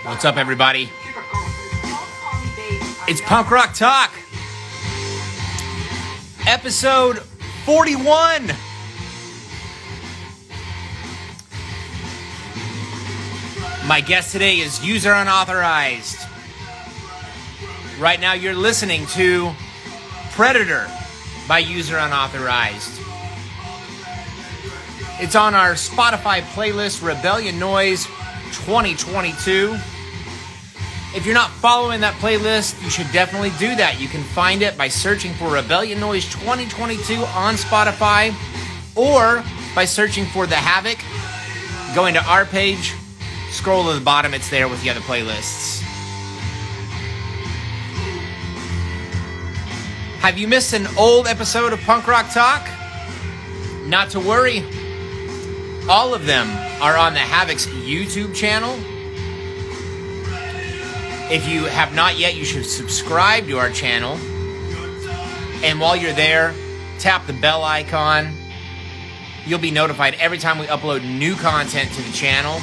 What's up, everybody? It's Punk Rock Talk, episode 41. My guest today is User Unauthorized. Right now you're listening to Predator by User Unauthorized. It's on our Spotify playlist, Rebellion Noise 2022. If you're not following that playlist, you should definitely do that. You can find it by searching for Rebellion Noise 2022 on Spotify, or by searching for the Havoc, going to our page, scroll to the bottom, it's there with the other playlists. Have you missed an old episode of Punk Rock Talk? Not to worry. All of them are on the Havoc's YouTube channel. If you have not yet, you should subscribe to our channel. And while you're there, tap the bell icon. You'll be notified every time we upload new content to the channel,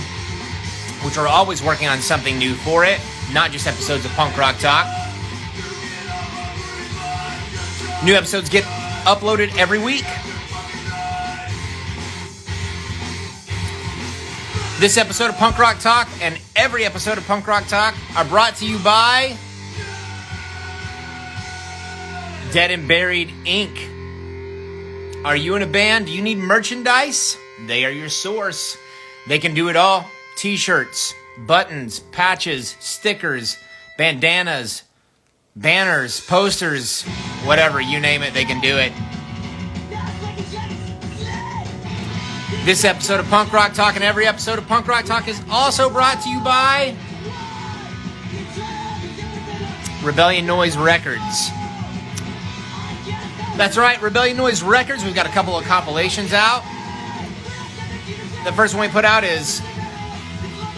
which we're always working on something new for it, not just episodes of Punk Rock Talk. New episodes get uploaded every week. This episode of Punk Rock Talk and every episode of Punk Rock Talk are brought to you by Dead and Buried Inc. Are you in a band? Do you need merchandise? They are your source. They can do it all. T-shirts, buttons, patches, stickers, bandanas, banners, posters, whatever, you name it, they can do it. This episode of Punk Rock Talk and every episode of Punk Rock Talk is also brought to you by Rebellion Noise Records. That's right, Rebellion Noise Records. We've got a couple of compilations out. The first one we put out is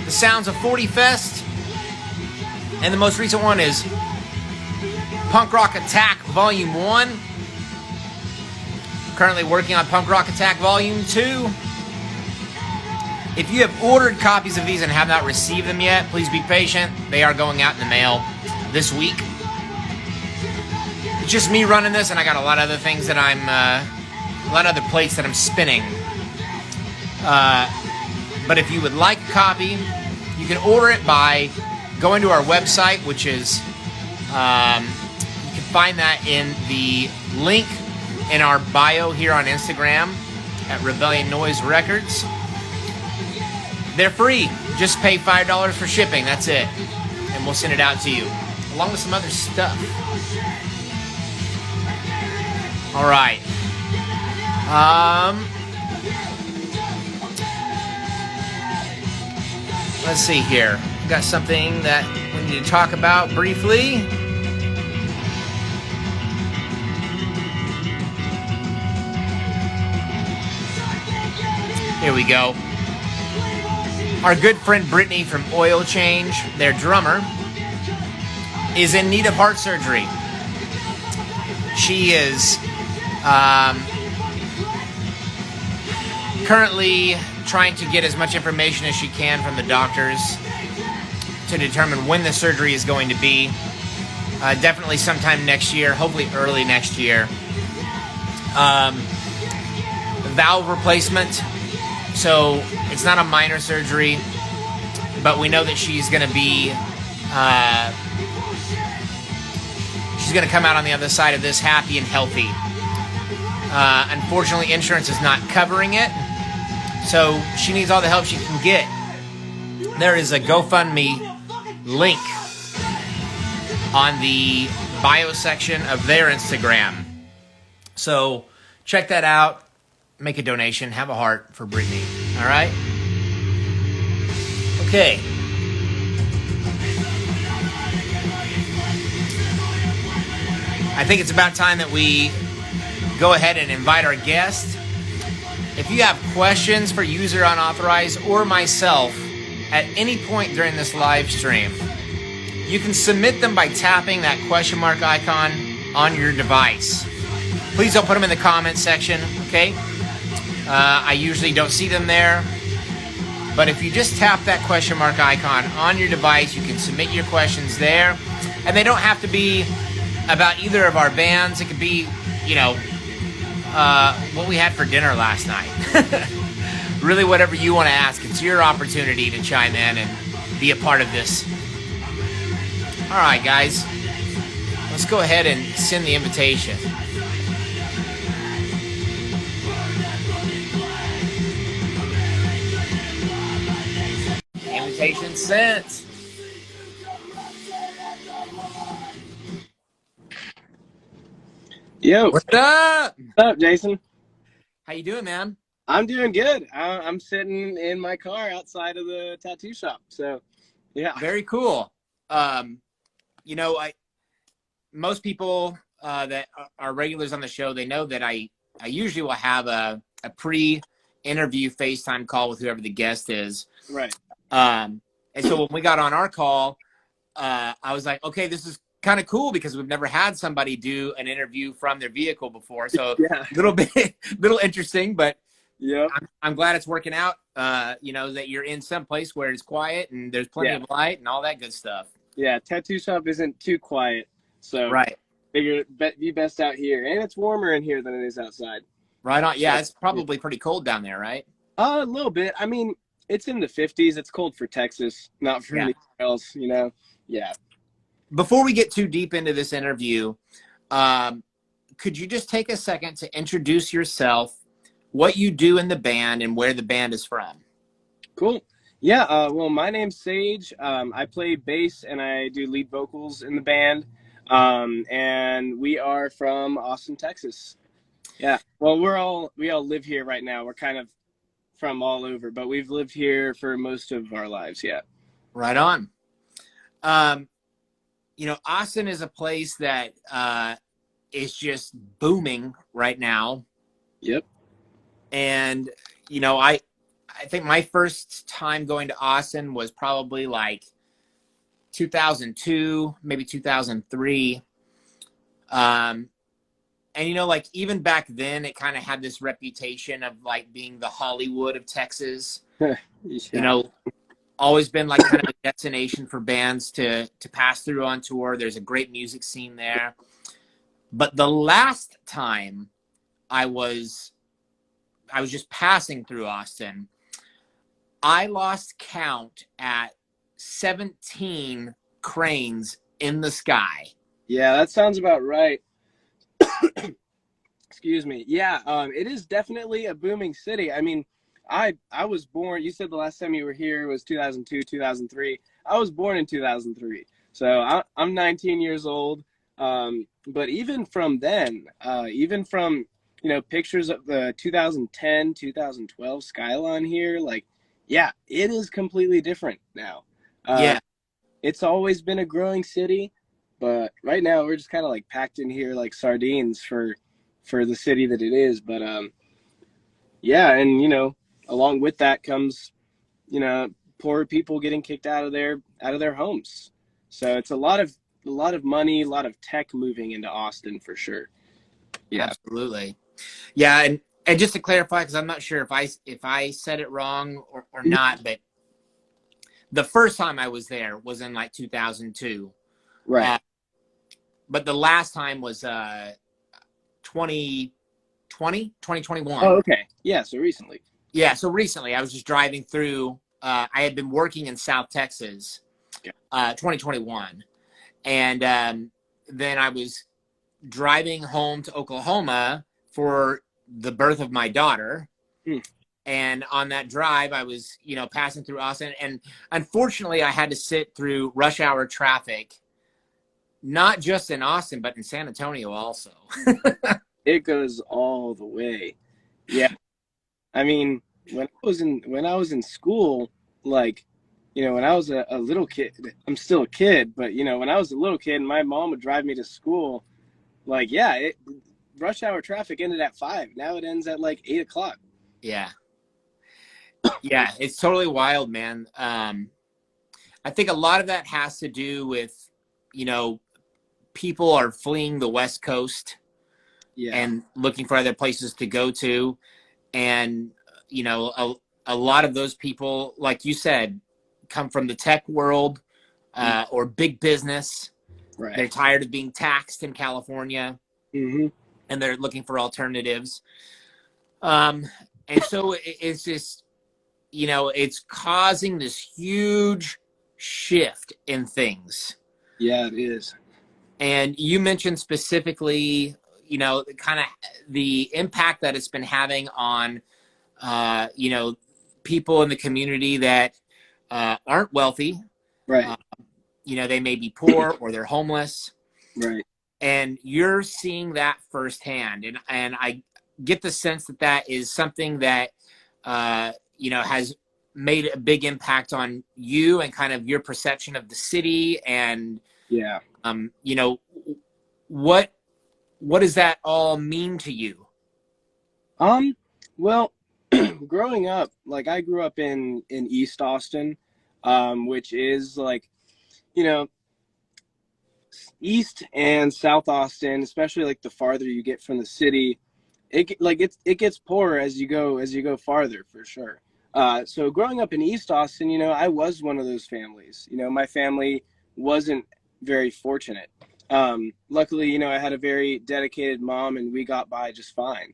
The Sounds of 40 Fest. And the most recent one is Punk Rock Attack Volume 1. Currently working on Punk Rock Attack Volume 2. If you have ordered copies of these and have not received them yet, please be patient. They are going out in the mail this week. It's just me running this, and I got a lot of other things that a lot of other plates that I'm spinning. But if you would like a copy, you can order it by going to our website, which is, you can find that in the link in our bio here on Instagram at Rebellion Noise Records. They're free. Just pay $5 for shipping. That's it. And we'll send it out to you, along with some other stuff. All right. Let's see here. Got something that we need to talk about briefly. Here we go. Our good friend Brittany from Oil Change, their drummer, is in need of heart surgery. She is currently trying to get as much information as she can from the doctors to determine when the surgery is going to be. Definitely sometime next year, hopefully early next year. Valve replacement. So it's not a minor surgery, but we know that she's going to be, she's going to come out on the other side of this happy and healthy. Unfortunately, insurance is not covering it, so she needs all the help she can get. There is a GoFundMe link on the bio section of their Instagram. So check that out. Make a donation. Have a heart for Brittany. All right? Okay. I think it's about time that we go ahead and invite our guest. If you have questions for User Unauthorized or myself at any point during this live stream, you can submit them by tapping that question mark icon on your device. Please don't put them in the comment section, okay? I usually don't see them there. But if you just tap that question mark icon on your device, you can submit your questions there. And they don't have to be about either of our bands. It could be, what we had for dinner last night. Really, whatever you want to ask. It's your opportunity to chime in and be a part of this. All right, guys. Let's go ahead and send the invitation. Invitation sent. Yo, What's up? what's up, Jason? How you doing, man? I'm doing good. I'm sitting in my car outside of the tattoo shop. So, yeah. Very cool. Most people that are regulars on the show, they know that I usually will have a pre-interview FaceTime call with whoever the guest is. Right. And so when we got on our call, I was like, okay, this is kind of cool because we've never had somebody do an interview from their vehicle before. So Yeah. little interesting, but Yep. I'm glad it's working out. That you're in some place where it's quiet and there's plenty of light and all that good stuff. Yeah. Tattoo shop isn't too quiet. So, Right. figure be best out here. And it's warmer in here than it is outside. Right on. Yeah, it's probably pretty cold down there, right? A little bit. I mean, it's in the 50s. It's cold for Texas, not for anything else, Yeah. Before we get too deep into this interview, could you just take a second to introduce yourself, what you do in the band, and where the band is from? Cool. Yeah. Well, my name's Sage. I play bass and I do lead vocals in the band. And we are from Austin, Texas. Yeah. Well, we all live here right now. We're kind of from all over, but we've lived here for most of our lives. Yeah. Right on. Austin is a place that is just booming right now. Yep. And, I think my first time going to Austin was probably like 2002, maybe 2003. And, even back then, it kind of had this reputation of like being the Hollywood of Texas. Yeah. Always been like kind of a destination for bands to pass through on tour. There's a great music scene there. But the last time I was just passing through Austin, I lost count at 17 cranes in the sky. Yeah, that sounds about right. Excuse me. Yeah, it is definitely a booming city. I mean, I was born, you said the last time you were here was 2002, 2003. I was born in 2003. So I'm 19 years old. But even from then, even from, pictures of the 2010, 2012 skyline here, like, yeah, it is completely different now. Yeah. It's always been a growing city, but right now we're just kind of like packed in here like sardines for the city that it is. But, yeah. And, along with that comes, poor people getting kicked out of their homes. So it's a lot of money, a lot of tech moving into Austin for sure. Yeah, Absolutely. Yeah, and just to clarify, because I'm not sure if I said it wrong or not, but the first time I was there was in like 2002. right. But the last time was 2021. Oh, okay. Yeah, so recently. Yeah, so recently I was just driving through. I had been working in South Texas, 2021. And then I was driving home to Oklahoma for the birth of my daughter. And on that drive, I was, passing through Austin. And unfortunately, I had to sit through rush hour traffic, not just in Austin, but in San Antonio also. It goes all the way. Yeah. I mean, when I was in school, like, when I was a little kid, I'm still a kid, but, when I was a little kid and my mom would drive me to school, like, yeah, rush hour traffic ended at 5. Now it ends at like 8 o'clock. Yeah. Yeah, it's totally wild, man. I think a lot of that has to do with, people are fleeing the West Coast and looking for other places to go to. And, a lot of those people, like you said, come from the tech world or big business. They're Right. tired of being taxed in California, Hmm. and they're looking for alternatives. Um, and so it's just, it's causing this huge shift in things. Yeah, it is. And you mentioned specifically, kind of the impact that it's been having on, people in the community that aren't wealthy. Right. Uh, they may be poor or they're homeless. Right. And you're seeing that firsthand. And I get the sense that that is something that, has made a big impact on you and kind of your perception of the city. And, Yeah. um, you know, what what does that all mean to you? Um, well, growing up, like I grew up in East Austin, which is like, you know, East and South Austin, especially like the farther you get from the city, it gets poorer as you go farther for sure. So growing up in East Austin, I was one of those families. My family wasn't very fortunate. Luckily, I had a very dedicated mom, and we got by just fine.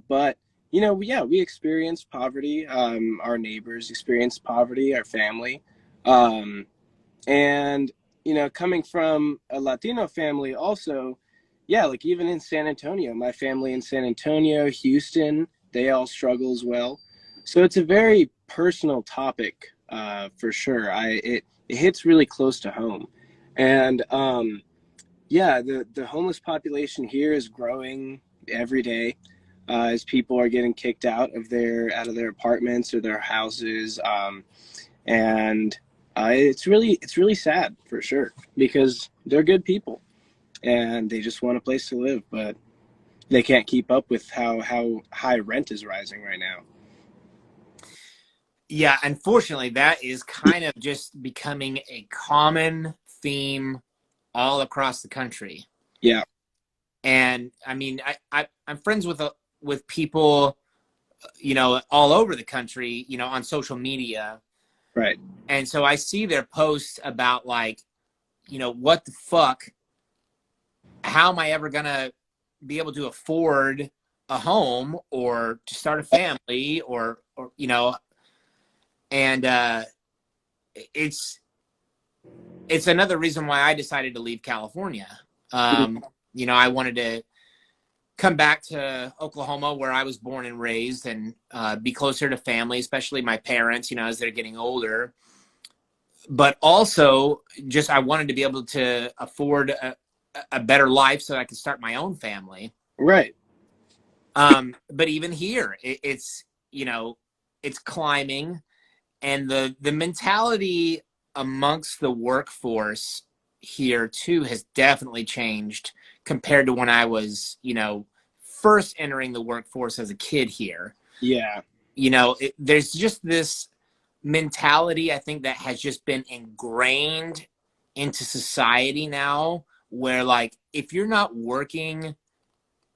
But yeah, we experienced poverty. Our neighbors experienced poverty. Our family. Um, and coming from a Latino family also, yeah, like even in San Antonio, my family in San Antonio, Houston, they all struggle as well. So it's a very personal topic, for sure. It hits really close to home. And yeah, the homeless population here is growing every day, as people are getting kicked out of their apartments or their houses. And it's really sad for sure, because they're good people and they just want a place to live, but they can't keep up with how high rent is rising right now. Yeah, unfortunately, that is kind of just becoming a common theme all across the country. Yeah. And I mean, I'm friends with people, all over the country, on social media. Right. And so I see their posts about like, what the fuck? How am I ever gonna be able to afford a home or to start a family or and it's it's another reason why I decided to leave California. I wanted to come back to Oklahoma, where I was born and raised, and be closer to family, especially my parents, as they're getting older. But also, just I wanted to be able to afford a better life so I could start my own family. Right. But even here, it's climbing, and the mentality amongst the workforce here too has definitely changed compared to when I was, first entering the workforce as a kid here. Yeah. There's just this mentality, I think, that has just been ingrained into society now, where like if you're not working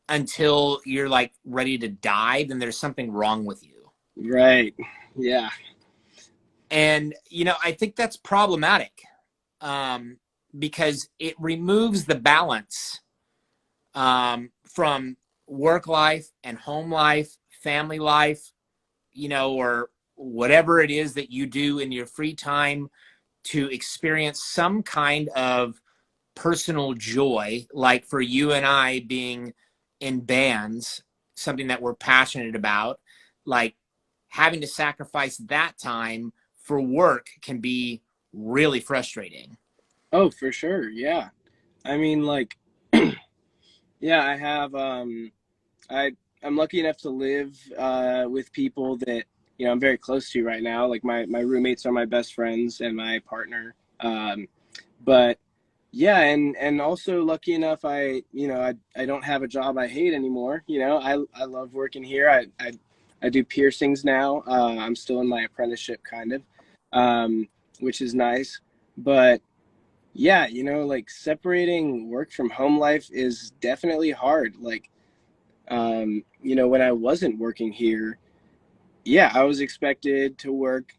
until you're like ready to die, then there's something wrong with you. Right. Yeah. And I think that's problematic, because it removes the balance, from work life and home life, family life, or whatever it is that you do in your free time to experience some kind of personal joy, like for you and I being in bands, something that we're passionate about, like having to sacrifice that time for work can be really frustrating. Oh, for sure. Yeah. I mean, like, yeah, I I'm lucky enough to live with people that I'm very close to right now. Like my roommates are my best friends and my partner. But yeah, and also lucky enough, I don't have a job I hate anymore. I love working here. I do piercings now. I'm still in my apprenticeship kind of, which is nice. But yeah, like separating work from home life is definitely hard. Like when I wasn't working here, yeah, I was expected to work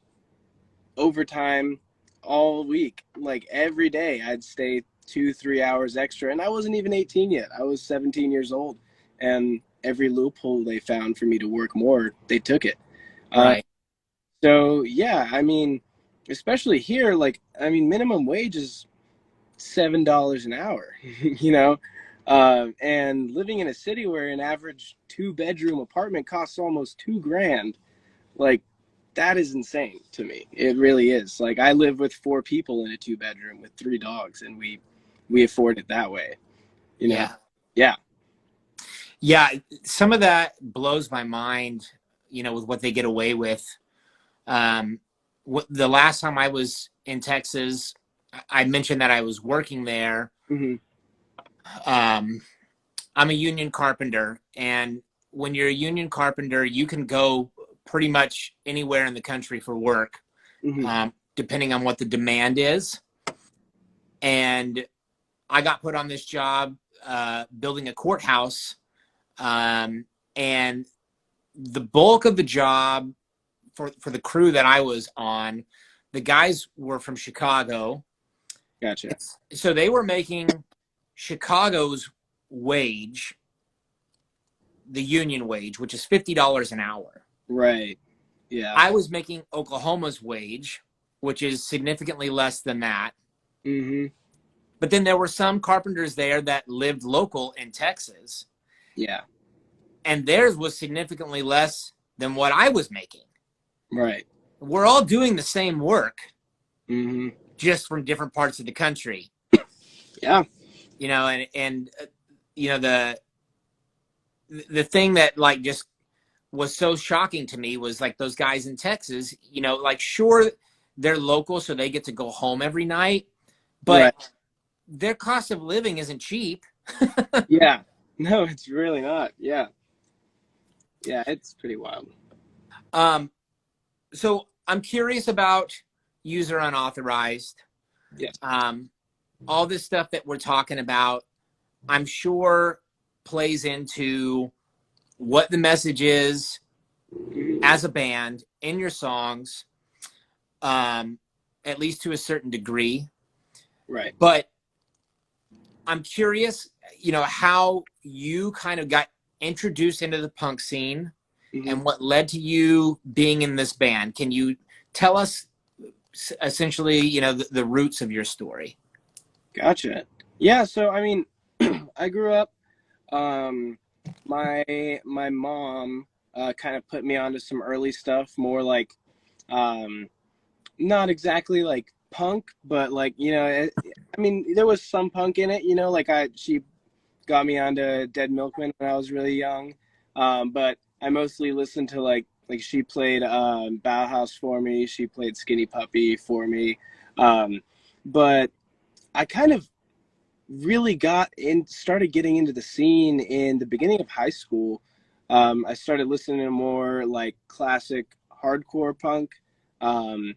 overtime all week. Like every day, I'd stay 2, 3 hours extra, and I wasn't even 18 yet. I was 17 years old, and every loophole they found for me to work more, they took it. Uh, Right. so yeah, I mean, especially here, like I mean, minimum wage is $7 an hour, you know, and living in a city where an average 2 bedroom apartment costs almost 2 grand, like that is insane to me. It really is. Like I live with 4 people in a 2 bedroom with 3 dogs, and we afford it that way, you know. Yeah. Yeah. Yeah. Some of that blows my mind, with what they get away with. Um, the last time I was in Texas, I mentioned that I was working there. Hmm. Um, I'm a union carpenter, and when you're a union carpenter, you can go pretty much anywhere in the country for work, Hmm. depending on what the demand is. And I got put on this job building a courthouse, and the bulk of the job for the crew that I was on, the guys were from Chicago. Gotcha. So they were making Chicago's wage, the union wage, which is $50 an hour. Right. Yeah. I was making Oklahoma's wage, which is significantly less than that. Hmm. But then there were some carpenters there that lived local in Texas, Yeah. and theirs was significantly less than what I was making. Right. We're all doing the same work, Hmm. just from different parts of the country. Yeah. And the thing that like just was so shocking to me was like those guys in Texas, like sure they're local so they get to go home every night, but Right. their cost of living isn't cheap. Yeah. No, it's really not. Yeah. Yeah, it's pretty wild. um so I'm curious about user unauthorized. Yes. um all this stuff that we're talking about, I'm sure plays into what the message is Mhm. as a band in your songs, at least to a certain degree. Right. But I'm curious, how you kind of got introduced into the punk scene Hmm. and what led to you being in this band. Can you tell us essentially, the roots of your story? Gotcha. Yeah, so I mean, I grew up. Um, my mom kind of put me onto some early stuff, more like um, not exactly like punk, but like I mean, there was some punk in it. Like she got me onto Dead Milkman when I was really young, but I mostly listened to like she played Bauhaus for me. She played Skinny Puppy for me, um, but I kind of really started getting into the scene in the beginning of high school. I started listening to more like classic hardcore punk, um,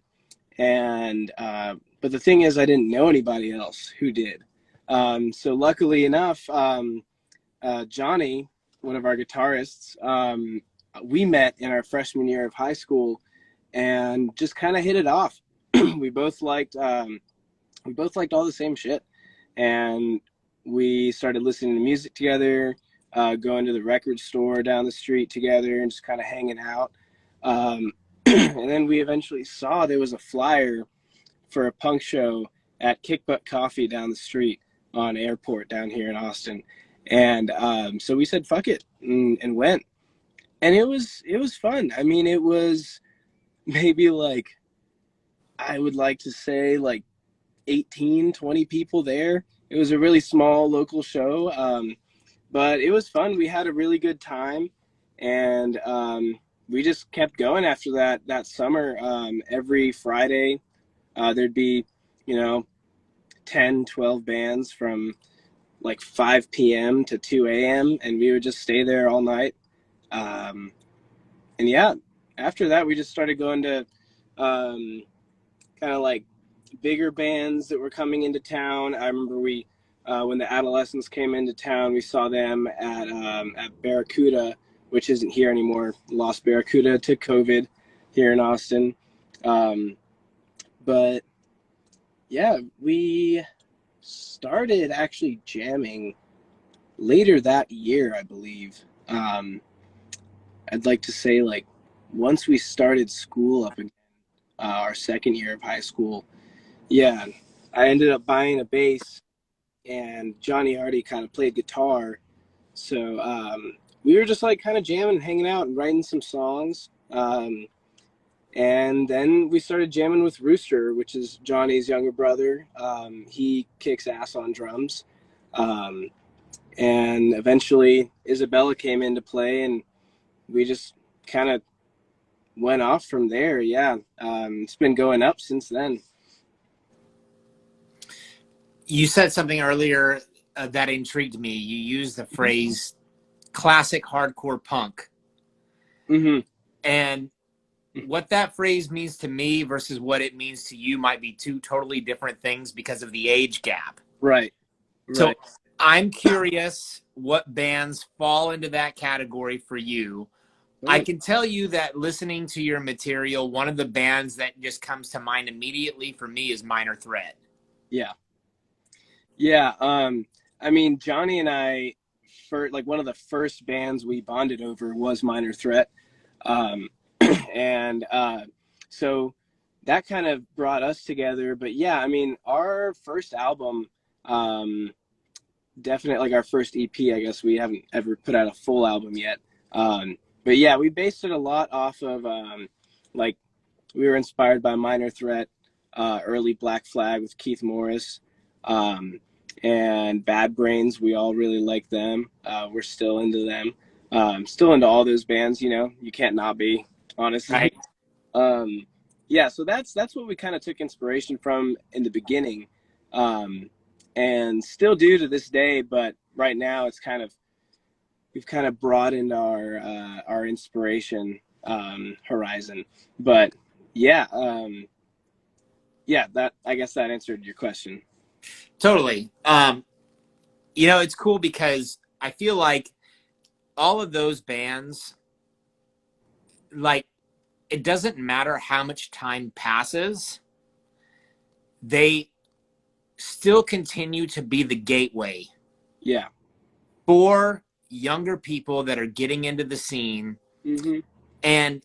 and but the thing is, I didn't know anybody else who did. So luckily enough, Johnny, one of our guitarists, we met in our freshman year of high school and just kind of hit it off. we both liked we both liked all the same shit, and we started listening to music together, going to the record store down the street together, and just kind of hanging out. And then we eventually saw there was a flyer for a punk show at Kick Butt Coffee down the street on Airport down here in Austin, and so we said fuck it and went, and it was fun. I mean, it was maybe like I would like to say like 18, 20 people there. It was a really small local show, but it was fun. We had a really good time, and we just kept going after that summer. Every Friday, there'd be, you know, 10, 12 bands from like 5 p.m. to 2 a.m., and we would just stay there all night. Um, and yeah, after that, we just started going to kind of like bigger bands that were coming into town. I remember when the Adolescents came into town, we saw them at Barracuda, which isn't here anymore. Lost Barracuda to COVID here in Austin. But yeah, we started actually jamming later that year, I believe. I'd like to say like once we started school up again, our second year of high school. Yeah, I ended up buying a bass, and Johnny already kind of played guitar. So we were just like kind of jamming, hanging out, and writing some songs. And then we started jamming with Rooster, which is Johnny's younger brother. He kicks ass on drums. And eventually Isabella came into play, and we just kind of went off from there. Yeah. It's been going up since then. You said something earlier that intrigued me. You used the phrase classic hardcore punk. Mm-hmm. And what that phrase means to me versus what it means to you might be two totally different things because of the age gap. Right. So I'm curious what bands fall into that category for you. I can tell you that listening to your material, one of the bands that just comes to mind immediately for me is Minor Threat. Yeah. Yeah. I mean, Johnny and I, like one of the first bands we bonded over was Minor Threat. And so that kind of brought us together. But yeah, I mean, our first album, definitely like our first EP, I guess we haven't ever put out a full album yet. But yeah, we based it a lot off of like we were inspired by Minor Threat, early Black Flag with Keith Morris, and Bad Brains. We all really like them. We're still into them. Still into all those bands, you know, you can't not be, honestly. Right. Yeah, so that's what we kind of took inspiration from in the beginning, and still do to this day. But right now, it's we've kind of broadened our inspiration horizon. But yeah, that, I guess that answered your question. Totally. You know, it's cool because I feel like all of those bands, like, it doesn't matter how much time passes, they still continue to be the gateway. Yeah. For younger people that are getting into the scene. Mm-hmm. And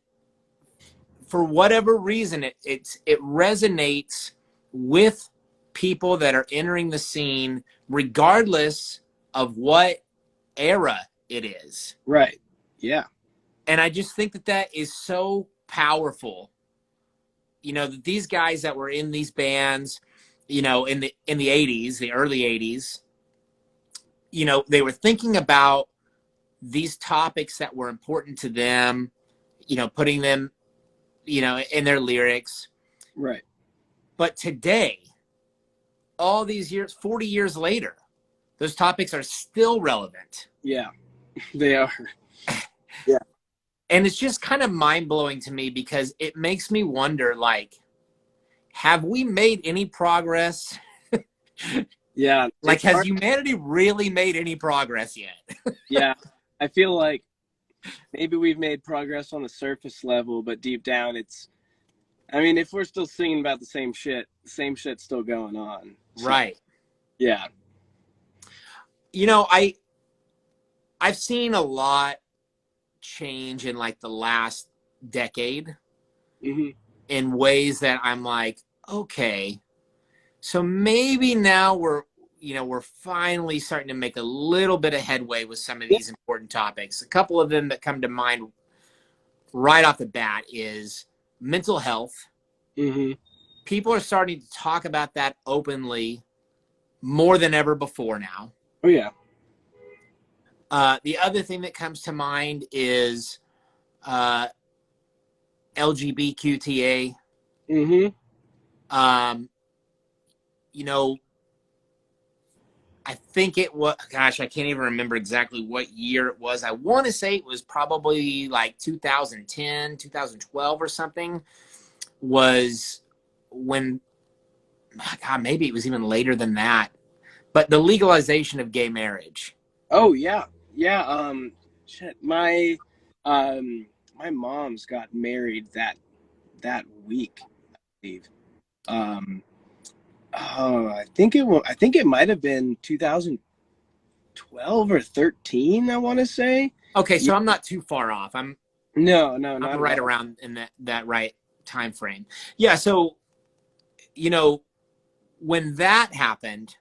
for whatever reason, it resonates with people that are entering the scene, regardless of what era it is. Right. Yeah. And I just think that is so powerful. You know, that these guys that were in these bands, you know, in the 80s, the early 80s, you know, they were thinking about these topics that were important to them, you know, putting them, you know, in their lyrics. Right. But today, all these years, 40 years later, those topics are still relevant. Yeah, they are. Yeah. And it's just kind of mind-blowing to me because it makes me wonder, like, have we made any progress? Yeah. Like, has humanity really made any progress yet? Yeah. I feel like maybe we've made progress on the surface level, but deep down I mean, if we're still singing about the same shit's still going on. So, right. Yeah. You know, I've seen a lot change in like the last decade in ways that I'm like, okay, so maybe now we're finally starting to make a little bit of headway with some of these important topics. A couple of them that come to mind right off the bat is mental health. People are starting to talk about that openly more than ever before now. Oh, yeah. The other thing that comes to mind is LGBTQTA. You know, I think it was, gosh, I can't even remember exactly what year it was. I want to say it was probably like 2010, 2012 or something, was when, God, maybe it was even later than that, but the legalization of gay marriage. Oh, yeah. Yeah. Shit. My My mom's got married that week, I believe. Um, oh, I think it might have been 2012 or 13, I want to say. Okay, Yeah, so I'm not too far off. no, I'm not at right all. around in that right time frame. Yeah, so you know, when that happened,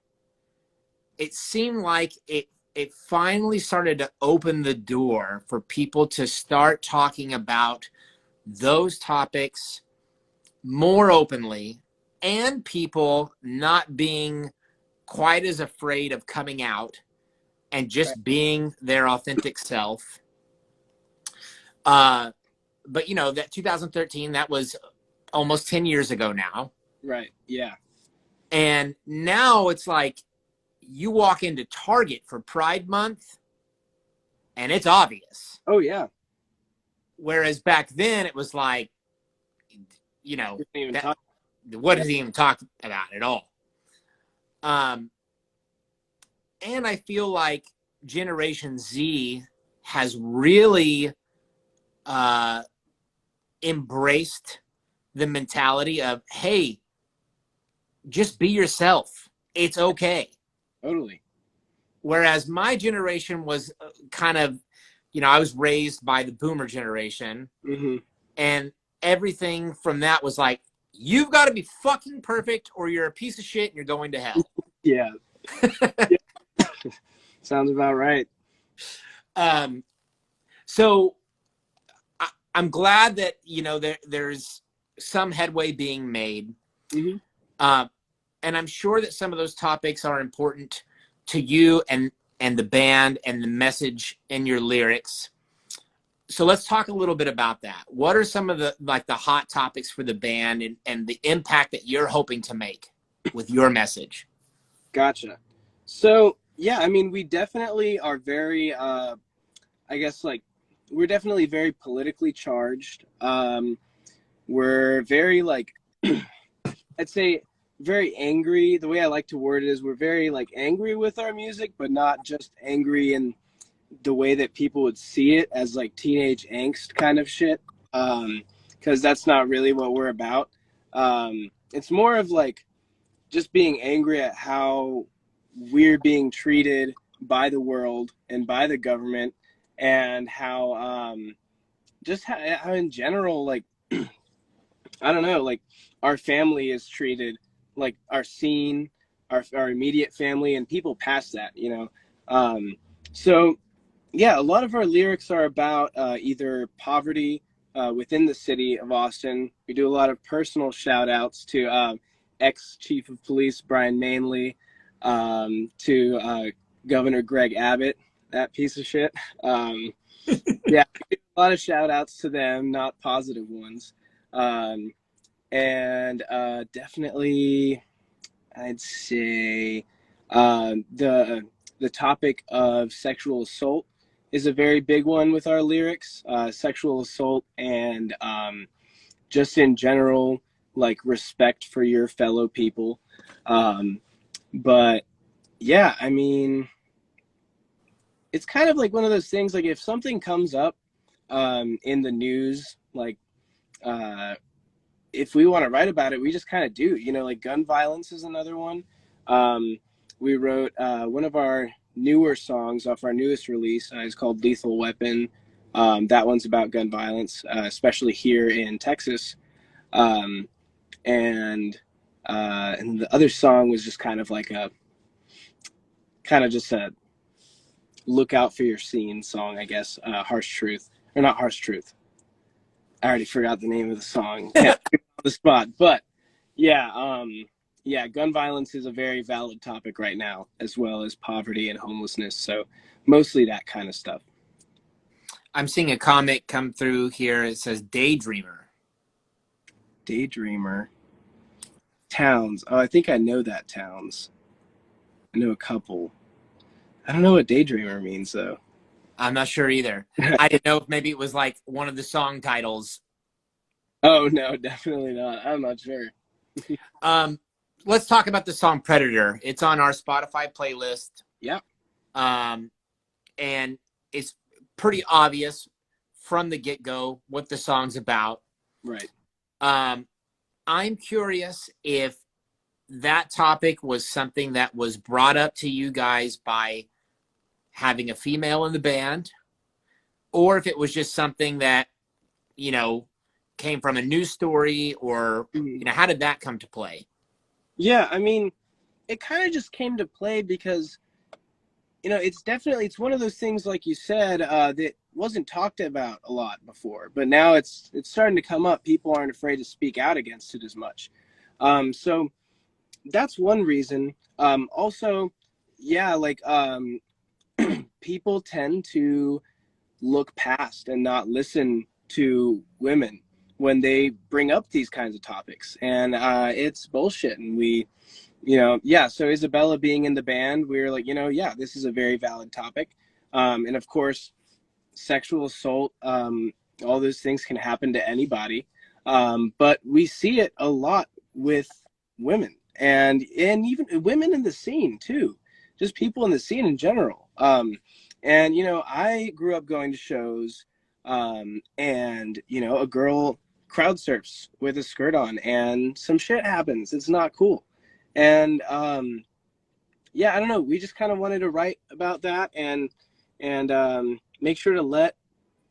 it seemed like it finally started to open the door for people to start talking about those topics more openly, and people not being quite as afraid of coming out and Right, just being their authentic self. Uh, but that 2013, that was almost 10 years ago now. right, yeah. And now it's like you walk into Target for Pride Month and it's obvious. Oh yeah, Whereas back then it was like, we didn't even that talk. what Yeah, does he even talk about at all? Um, and I feel like Generation Z has really uh, embraced the mentality of, hey, just be yourself. It's okay. totally. Whereas my generation was kind of, I was raised by the boomer generation, Hmm. and everything from that was like, you've got to be fucking perfect or you're a piece of shit and you're going to hell. Yeah, yeah. Sounds about right. um, so I'm glad that, there's some headway being made. Hmm. Uh, and I'm sure that some of those topics are important to you and the band and the message in your lyrics. So let's talk a little bit about that. What are some of the hot topics for the band, and the impact that you're hoping to make with your message? Gotcha. So yeah, I mean, we definitely are very, I guess, like, we're definitely very politically charged. We're very like, I'd say, very angry. The way I like to word it is, we're very like angry with our music, but not just angry in the way that people would see it as like teenage angst kind of shit. Because that's not really what we're about. It's more of like just being angry at how we're being treated by the world and by the government, and how just how in general, like, I don't know, like, our family is treated, like our scene, our immediate family, and people past that. So yeah, a lot of our lyrics are about either poverty within the city of Austin. We do a lot of personal shout outs to ex-chief of police Brian Manley, to Governor Greg Abbott, that piece of shit. Yeah, a lot of shout outs to them, not positive ones. Um, and definitely, I'd say the topic of sexual assault is a very big one with our lyrics. Sexual assault, and just in general, like, respect for your fellow people. But yeah, I mean, it's kind of like one of those things. Like, if something comes up in the news, like, uh, if we want to write about it, we just kind of do. Like, gun violence is another one. Um, we wrote one of our newer songs off our newest release. It's called Lethal Weapon. That one's about gun violence, especially here in Texas. Um, and the other song was just kind of like just a look out for your scene song, I guess. Harsh Truth, or not Harsh Truth. I already forgot the name of the song. Can't on the spot, but yeah, yeah, gun violence is a very valid topic right now, as well as poverty and homelessness. So mostly that kind of stuff. I'm seeing a comment come through here. It says Daydreamer. Daydreamer. Towns. Oh, I think I know that, Towns. I know a couple. I don't know what daydreamer means though. I'm not sure either. I didn't know if maybe it was like one of the song titles. Oh no, definitely not. I'm not sure. Um, let's talk about the song Predator. It's on our Spotify playlist. Yep. Um, and it's pretty obvious from the get-go what the song's about. Right. I'm curious if that topic was something that was brought up to you guys by having a female in the band, or if it was just something that, you know, came from a news story, or, you know, how did that come to play? Yeah, I mean, it kind of just came to play because, you know, it's one of those things, like you said, that wasn't talked about a lot before, but now it's starting to come up. People aren't afraid to speak out against it as much. So that's one reason. Also, yeah, like, people tend to look past and not listen to women when they bring up these kinds of topics, and it's bullshit. And we, you know, yeah, so Isabella being in the band, we were like, you know, yeah, this is a very valid topic. And of course, sexual assault, all those things can happen to anybody, but we see it a lot with women, and even women in the scene too, just people in the scene in general. And, you know, I grew up going to shows, and, you know, a girl crowd surfs with a skirt on and some shit happens. It's not cool. And, yeah, I don't know. We just kind of wanted to write about that, and make sure to let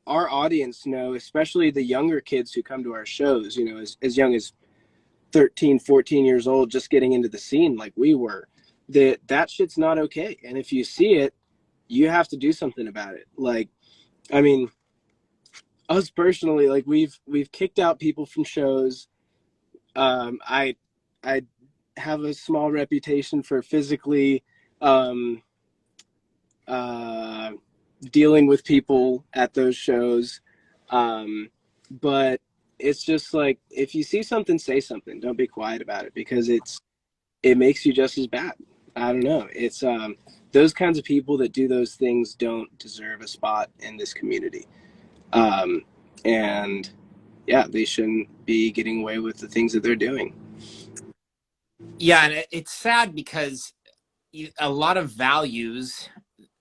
our audience know, especially the younger kids who come to our shows, you know, as young as 13, 14 years old, just getting into the scene like we were, that shit's not okay. And if you see it, you have to do something about it. Like, I mean, us personally, like, we've kicked out people from shows. I have a small reputation for physically dealing with people at those shows, but it's just like, if you see something, say something. Don't be quiet about it, because it makes you just as bad. I don't know. It's those kinds of people that do those things don't deserve a spot in this community. And yeah, they shouldn't be getting away with the things that they're doing. Yeah, and it's sad because a lot of values,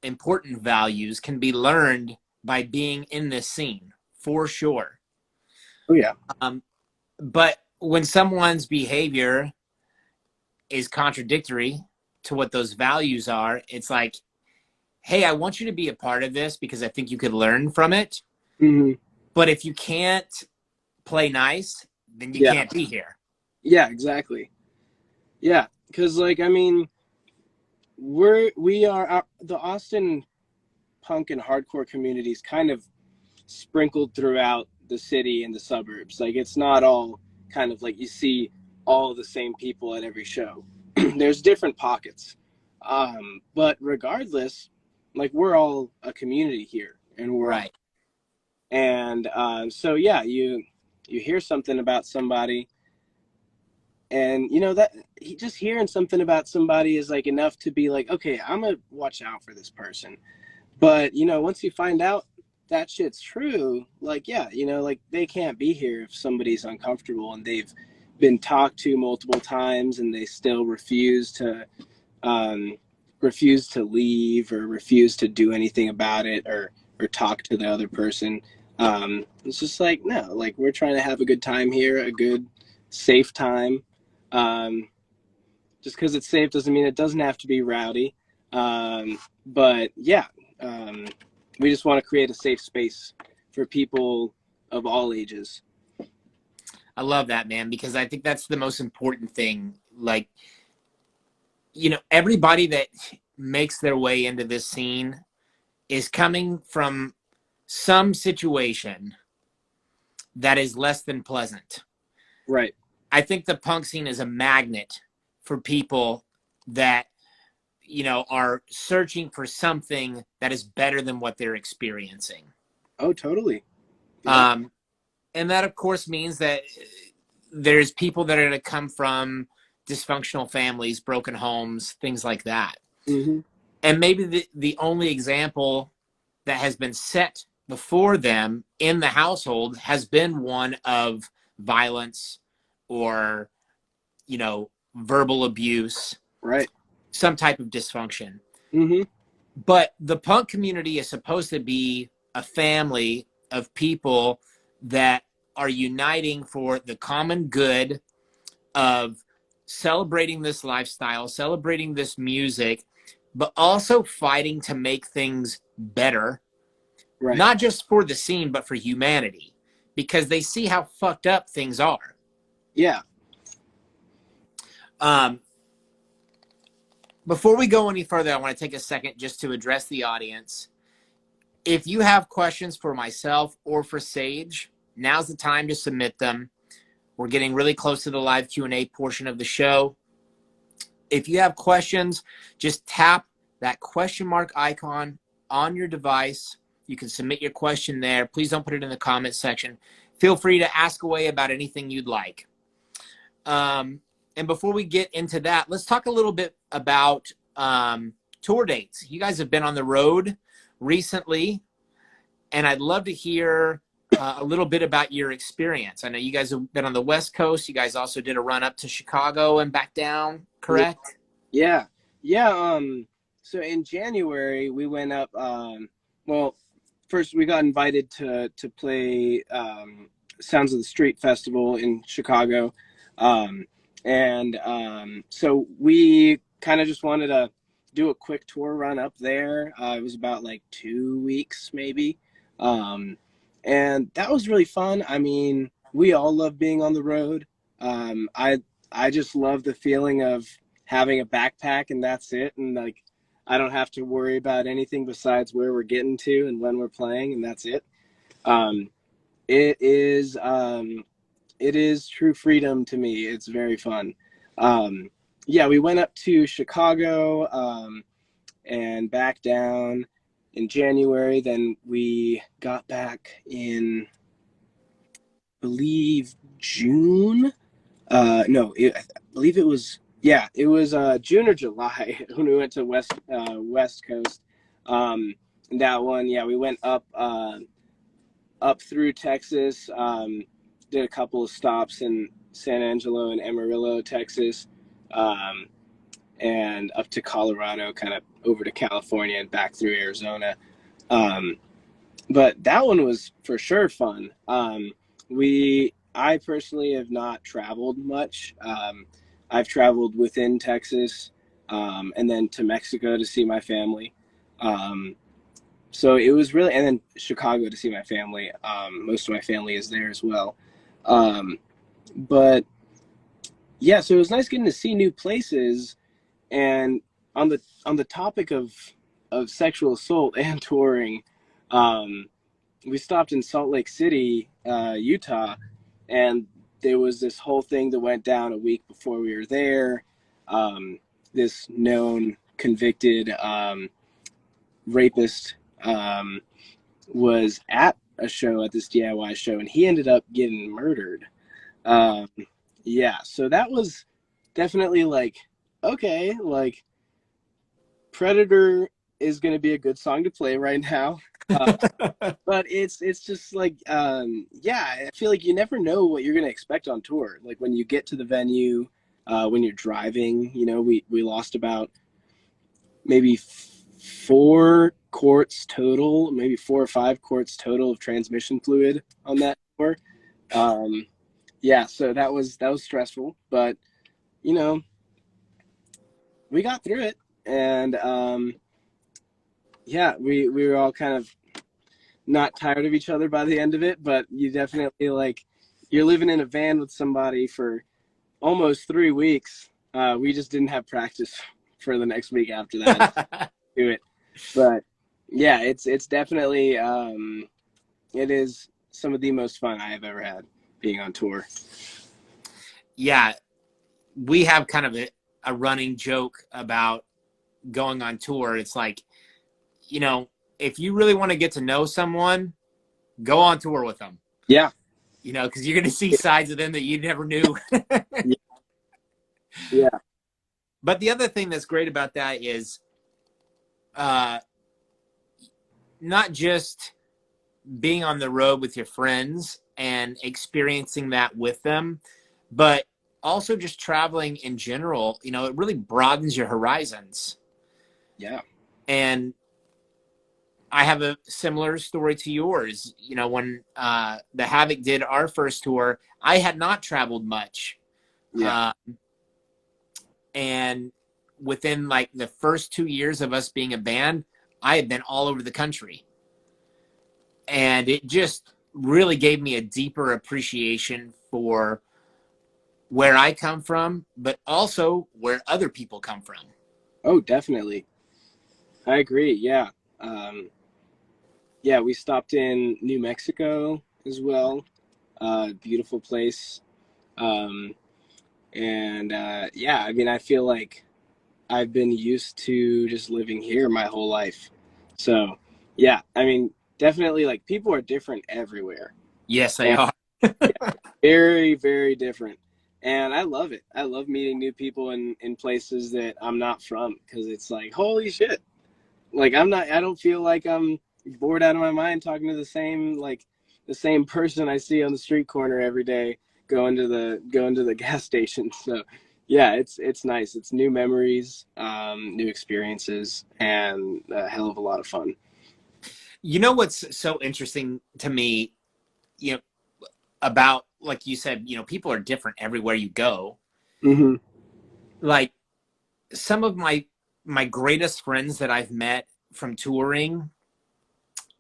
important values, can be learned by being in this scene, for sure. Oh yeah. But when someone's behavior is contradictory to what those values are, it's like, hey, I want you to be a part of this because I think you could learn from it. Mm-hmm. But if you can't play nice, then you can't be here. Yeah, exactly. Yeah, because, like, I mean, we are the Austin punk and hardcore communities kind of sprinkled throughout the city and the suburbs. Like, it's not all kind of like you see all the same people at every show. There's different pockets. But regardless, like, we're all a community here, and we're right. And so yeah, you hear something about somebody, and you know that just hearing something about somebody is like enough to be like, okay, I'm gonna watch out for this person. But you know, once you find out that shit's true, like, yeah, you know, like, they can't be here if somebody's uncomfortable and they've been talked to multiple times and they still refuse to leave, or refuse to do anything about it, or talk to the other person. It's just like, no, like, we're trying to have a good time here, a good, safe time. Just because it's safe doesn't mean it doesn't have to be rowdy. But yeah, we just want to create a safe space for people of all ages. I love that, man, because I think that's the most important thing. Like, you know, everybody that makes their way into this scene is coming from some situation that is less than pleasant. Right. I think the punk scene is a magnet for people that, you know, are searching for something that is better than what they're experiencing. Oh, totally. Yeah. And that, of course, means that there's people that are going to come from dysfunctional families, broken homes, things like that. Mm-hmm. And maybe the only example that has been set before them in the household has been one of violence, or, you know, verbal abuse, Right. some type of dysfunction. Mm-hmm. But the punk community is supposed to be a family of people that are uniting for the common good of celebrating this lifestyle, celebrating this music, but also fighting to make things better, Right. not just for the scene, but for humanity, because they see how fucked up things are. Yeah. Before we go any further, I want to take a second just to address the audience. If you have questions for myself or for Sage, now's the time to submit them. We're getting really close to the live Q&A portion of the show. If you have questions, just tap that question mark icon on your device. You can submit your question there. Please don't put it in the comment section. Feel free to ask away about anything you'd like. And before we get into that, let's talk a little bit about tour dates. You guys have been on the road recently, and I'd love to hear a little bit about your experience. I know you guys have been on the West Coast. You guys also did a run up to Chicago and back down, correct? Yeah. Yeah. So in January, we went up, well, first we got invited to play Sounds of the Street Festival in Chicago. So we kind of just wanted to do a quick tour run up there. It was about like 2 weeks maybe. And that was really fun. I mean, we all love being on the road. I just love the feeling of having a backpack and that's it. And like, I don't have to worry about anything besides where we're getting to and when we're playing, and that's it. It is true freedom to me. It's very fun. Yeah, we went up to Chicago and back down in January. Then we got back in, I believe, June. I believe it was, yeah, it was June or July when we went to West Coast. And that one, yeah, we went up through Texas, did a couple of stops in San Angelo and Amarillo, Texas, and up to Colorado, kind of over to California and back through Arizona. But that one was for sure fun. I personally have not traveled much. I've traveled within Texas, and then to Mexico to see my family. So it was really, and then Chicago to see my family. Most of my family is there as well. But yeah, so it was nice getting to see new places. And on the topic of sexual assault and touring, we stopped in Salt Lake City, Utah, and there was this whole thing that went down a week before we were there. This known convicted rapist was at a show, at this DIY show, and he ended up getting murdered. Yeah, so that was definitely like, okay, like Predator is going to be a good song to play right now. But it's just like, yeah, I feel like you never know what you're going to expect on tour. Like when you get to the venue, when you're driving, you know, we lost about maybe 4 quarts total, maybe 4 or 5 quarts total of transmission fluid on that tour. Yeah, so that was stressful, but you know, we got through it, and yeah, we were all kind of not tired of each other by the end of it, but you definitely, like, you're living in a van with somebody for almost 3 weeks. We just didn't have practice for the next week after that. Do it, but yeah, it's definitely it is some of the most fun I have ever had being on tour. Yeah, we have kind of a running joke about going on tour. It's like, you know, if you really want to get to know someone, go on tour with them. Yeah. You know, because you're going to see sides of them that you never knew. Yeah. But the other thing that's great about that is not just being on the road with your friends and experiencing that with them, but also just traveling in general. You know, it really broadens your horizons. Yeah. And I have a similar story to yours. You know, when the Havoc did our first tour, I had not traveled much. Yeah. Uh, and within like the first 2 years of us being a band, I had been all over the country. And it just really gave me a deeper appreciation for where I come from, but also where other people come from. Oh, definitely. I agree. Yeah. Yeah, we stopped in New Mexico as well. Beautiful place. Um, and yeah, I mean, I feel like I've been used to just living here my whole life. So, yeah, I mean, definitely like people are different everywhere. Yes, they And are. very, very different. And I love it. I love meeting new people in places that I'm not from because it's like, holy shit. Like I don't feel like I'm bored out of my mind talking to the same person I see on the street corner every day going to the gas station. So yeah, it's nice. It's new memories, new experiences, and a hell of a lot of fun. You know what's so interesting to me, you know, about like you said, you know, people are different everywhere you go. Hmm. Like some of my greatest friends that I've met from touring,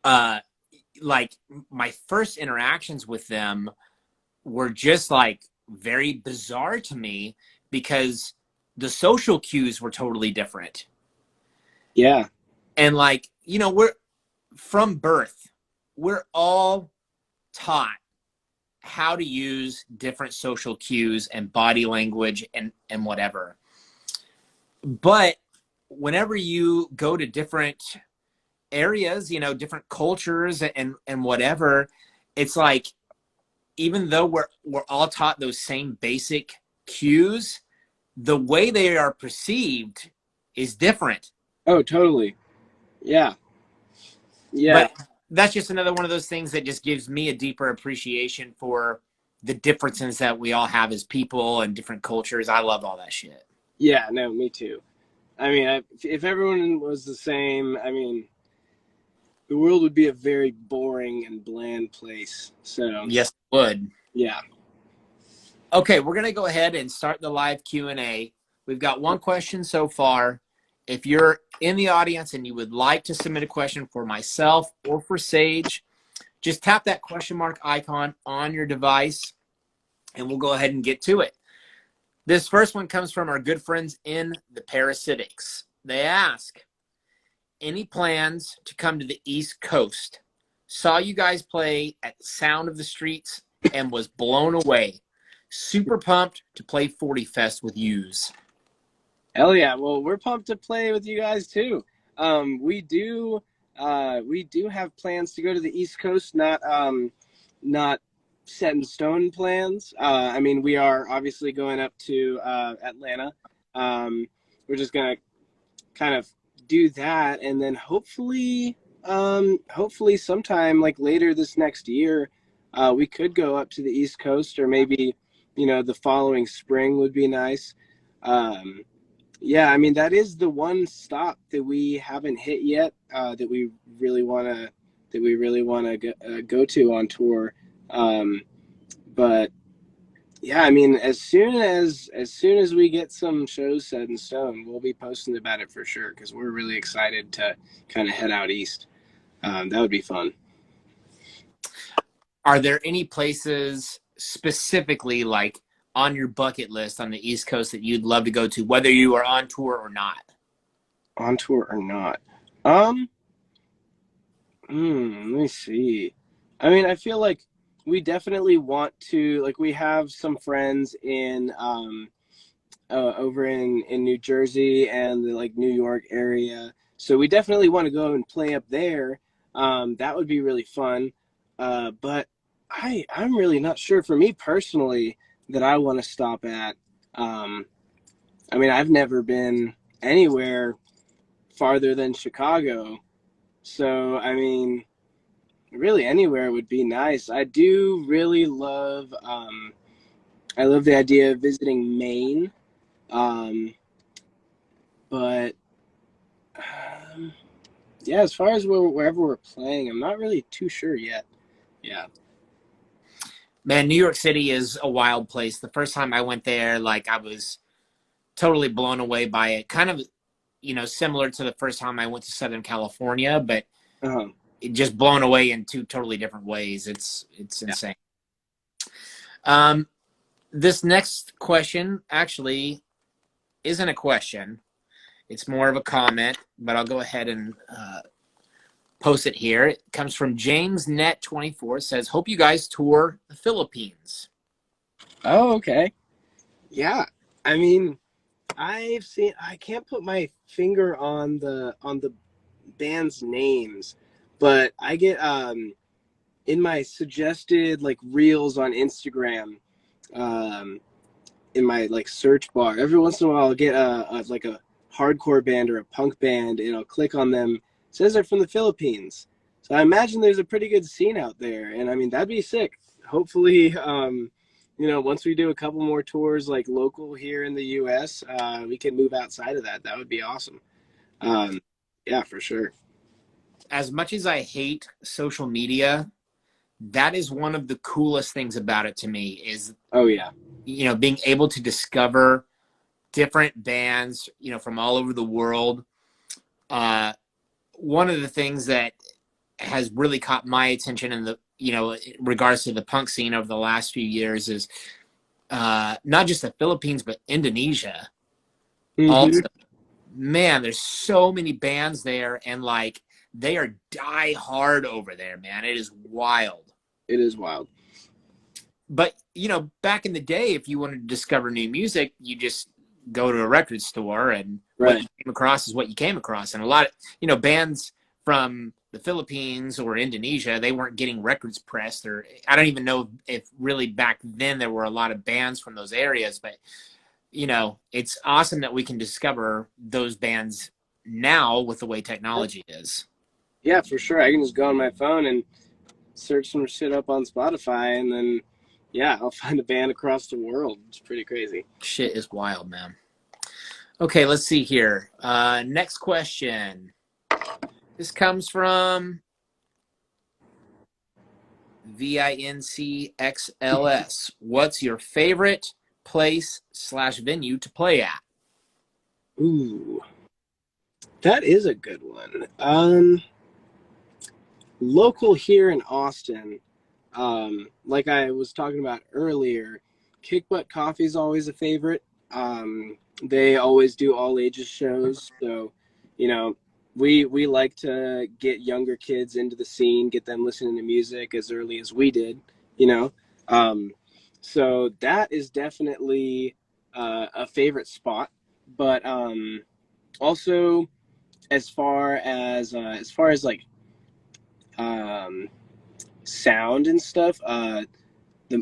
uh, like my first interactions with them were just like very bizarre to me because the social cues were totally different. Yeah. And like, you know, we're from birth, we're all taught how to use different social cues and body language and whatever. But whenever you go to different areas, you know, different cultures and whatever, it's like even though we're all taught those same basic cues, the way they are perceived is different. Oh, totally. Yeah. Yeah. But that's just another one of those things that just gives me a deeper appreciation for the differences that we all have as people and different cultures. I love all that shit. Yeah. No, me too. I mean, if everyone was the same, I mean, the world would be a very boring and bland place. So, Yes, it would. yeah. Okay, we're going to go ahead and start the live Q&A. We've got one question so far. If you're in the audience and you would like to submit a question for myself or for Sage, just tap that question mark icon on your device and we'll go ahead and get to it. This first one comes from our good friends in the Parasitics. They ask, any plans to come to the East Coast? Saw you guys play at Sound of the Streets and was blown away. Super pumped to play 40 Fest with yous. Hell yeah. Well, we're pumped to play with you guys too. We do have plans to go to the East Coast, not set in stone plans. I mean, we are obviously going up to Atlanta. Um, we're just gonna kind of do that, and then hopefully sometime like later this next year, we could go up to the East Coast, or maybe the following spring would be nice. Um, yeah, I mean that is the one stop that we haven't hit yet, that we really wanna go to on tour. Um, but yeah, I mean as soon as we get some shows set in stone, we'll be posting about it for sure because we're really excited to kind of head out east. That would be fun. Are there any places specifically like on your bucket list on the East Coast that you'd love to go to, whether you are on tour or not? On tour or not? Um, let me see. I mean, I feel like we definitely want to, like, we have some friends in over in New Jersey and the like New York area. So we definitely want to go and play up there. That would be really fun. But I'm really not sure for me personally that I want to stop at. Um, I mean, I've never been anywhere farther than Chicago. So, I mean, really anywhere would be nice. I do really I love the idea of visiting Maine. Um, but um, Yeah, as far as wherever we're playing, I'm not really too sure yet. Yeah. Man, New York City is a wild place. The first time I went there, like I was totally blown away by it. Kind of, similar to the first time I went to Southern California, but Uh-huh. it just blown away in two totally different ways. It's Yeah. insane. Um, this next question actually isn't a question. It's more of a comment, but I'll go ahead and post it here. It comes from James Net 24. Says, "Hope you guys tour the Philippines." Oh, okay. Yeah. I mean, I've seen. I can't put my finger on the band's names, but I get in my suggested like reels on Instagram, um, in my like search bar. Every once in a while, I'll get like a hardcore band or a punk band, and I'll click on them. It says they're from the Philippines, so I imagine there's a pretty good scene out there. And I mean, that'd be sick. Hopefully, once we do a couple more tours like local here in the U.S., we can move outside of that. That would be awesome. Um, yeah, for sure. As much as I hate social media, that is one of the coolest things about it to me is, Oh yeah, being able to discover different bands, from all over the world. One of the things that has really caught my attention in the, in regards to the punk scene over the last few years is not just the Philippines, but Indonesia hmm, also. Man, there's so many bands there, and like they are die hard over there, man. It is wild. it is wild. But back in the day, if you wanted to discover new music, you just go to a record store, and what Right. you came across is what you came across. And a lot of bands from the Philippines or Indonesia, they weren't getting records pressed, or I don't even know if really back then there were a lot of bands from those areas. But it's awesome that we can discover those bands now with the way technology is. Yeah, for sure. I can just go on my phone and search some shit up on Spotify, and then yeah, I'll find a band across the world. It's pretty crazy. Shit is wild, man. Okay, let's see here. Next question. This comes from VINCXLS. What's your favorite place/venue to play at? Ooh, that is a good one. Local here in Austin, like I was talking about earlier, Kick Butt Coffee is always a favorite. They always do all ages shows, so you know, we like to get younger kids into the scene, get them listening to music as early as we did, you know. Um, so that is definitely a favorite spot. But also, as far as like um, sound and stuff, the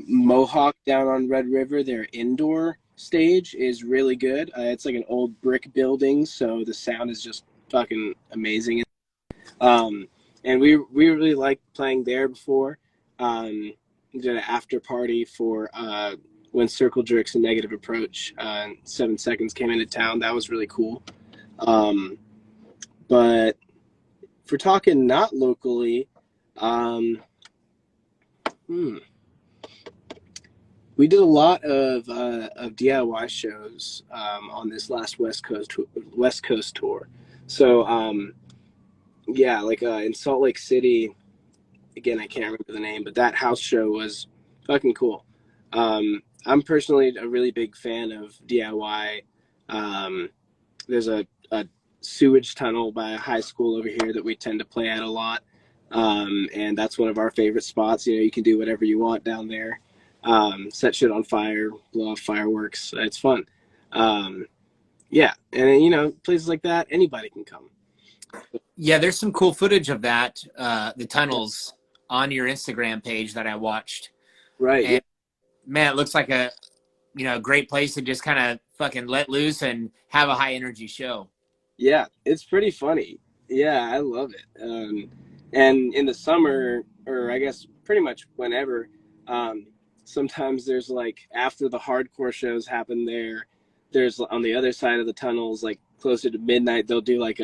Mohawk down on Red River, their indoor stage is really good. It's like an old brick building, so the sound is just fucking amazing. Um, and we really liked playing there before. We did an after party for when Circle Jerks and Negative Approach 7 Seconds came into town. That was really cool. Um, but if we're talking not locally, um, hmm, we did a lot of DIY shows on this last West Coast tour. So yeah, like in Salt Lake City, again I can't remember the name, but that house show was fucking cool. I'm personally a really big fan of DIY. There's a sewage tunnel by a high school over here that we tend to play at a lot. And that's one of our favorite spots. You can do whatever you want down there. Set shit on fire, blow off fireworks. It's fun. Um, yeah, and places like that, anybody can come. Yeah, there's some cool footage of that, the tunnels on your Instagram page that I watched. Right. Yeah. And man, it looks like a great place to just kind of fucking let loose and have a high energy show. Yeah, it's pretty funny. Yeah, I love it. And in the summer, or I guess pretty much whenever, um, sometimes there's like after the hardcore shows happen there's on the other side of the tunnels, like closer to midnight, they'll do like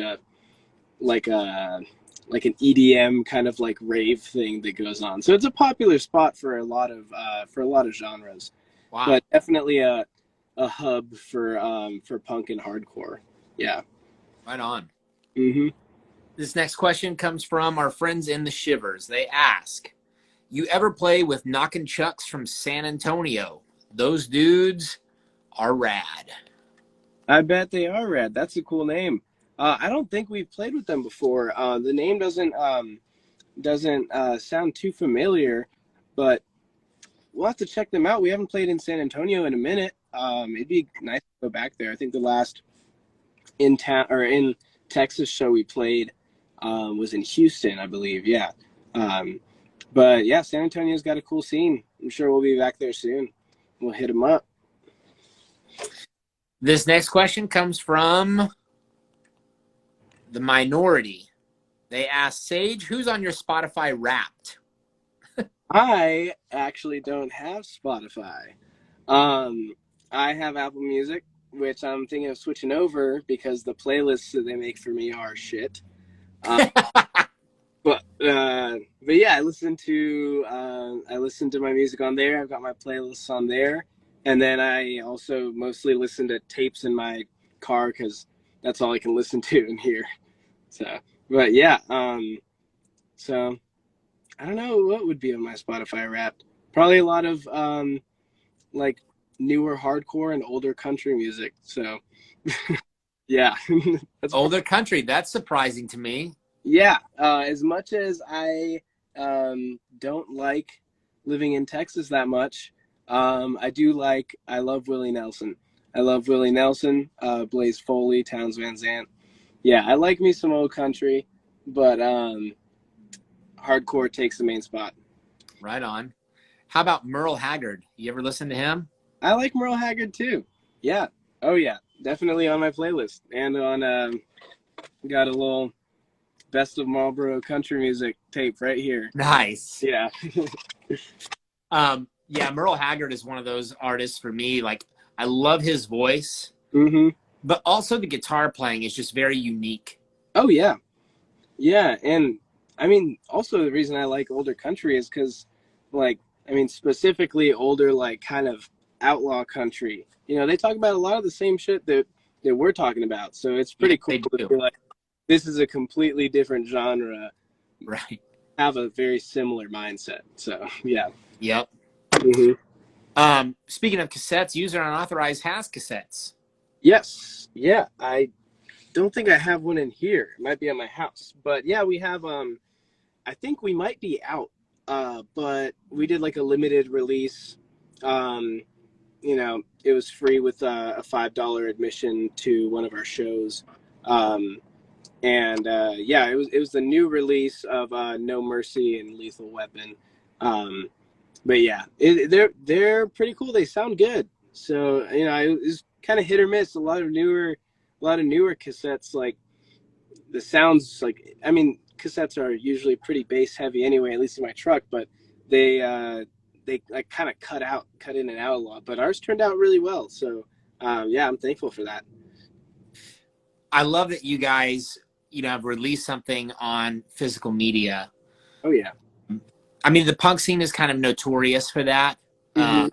like a like an EDM kind of like rave thing that goes on. So it's a popular spot for a lot of genres, Wow. but definitely a hub for punk and hardcore. Yeah. Right on. Hmm. This next question comes from our friends in the Shivers. They ask, you ever play with Knockin' Chucks from San Antonio? Those dudes are rad. I bet they are rad. That's a cool name. I don't think we've played with them before. The name doesn't sound too familiar, but we'll have to check them out. We haven't played in San Antonio in a minute. It'd be nice to go back there. I think the last in town or in Texas show we played was in Houston, I believe. Yeah. Um, but yeah, San Antonio's got a cool scene. I'm sure we'll be back there soon. We'll hit them up. This next question comes from the Minority. They ask, Sage, who's on your Spotify Wrapped? I actually don't have Spotify. Um, I have Apple Music, which I'm thinking of switching over because the playlists that they make for me are shit. Uh, but yeah, I listen to my music on there. I've got my playlists on there, and then I also mostly listen to tapes in my car because that's all I can listen to in here. So, but yeah, so I don't know what would be on my Spotify Wrapped. Probably a lot of like newer hardcore and older country music. So yeah, that's Older country. That's surprising to me. yeah. As much as I don't like living in Texas that much, I love Willie Nelson. I love Willie Nelson, Blaze Foley, Towns Van Zandt. Yeah, I like me some old country, but hardcore takes the main spot. Right on. How about Merle Haggard? You ever listen to him? I like Merle Haggard too. Yeah. Oh yeah. Definitely on my playlist and on got a little best of Marlboro country music tape right here. Nice. Yeah. Yeah, Merle Haggard is one of those artists for me. Like, I love his voice, Hmm. but also the guitar playing is just very unique. Oh yeah. Yeah, and I mean also the reason I like older country is because like I mean specifically older like kind of outlaw country. You know, they talk about a lot of the same shit that we're talking about. So it's Yeah, pretty cool they to do. feel like this is a completely different genre, Right. have a very similar mindset. So yeah. Yep. Hmm. Speaking of cassettes, User Unauthorized has cassettes. Yes. Yeah. I don't think I have one in here. It might be at my house. But yeah, we have I think we might be out. But we did like a limited release. Um you know, it was free with a $5 admission to one of our shows. Um and yeah, it was the new release of No Mercy and Lethal Weapon. Um but yeah, they're pretty cool. They sound good. So you know, it was kind of hit or miss. A lot of newer cassettes. Like the sounds, like I mean, cassettes are usually pretty bass heavy anyway, at least in my truck. But they like kind of cut in and out a lot. But ours turned out really well. So yeah, I'm thankful for that. I love that you guys, have released something on physical media. Oh yeah. I mean, the punk scene is kind of notorious for that. Hmm.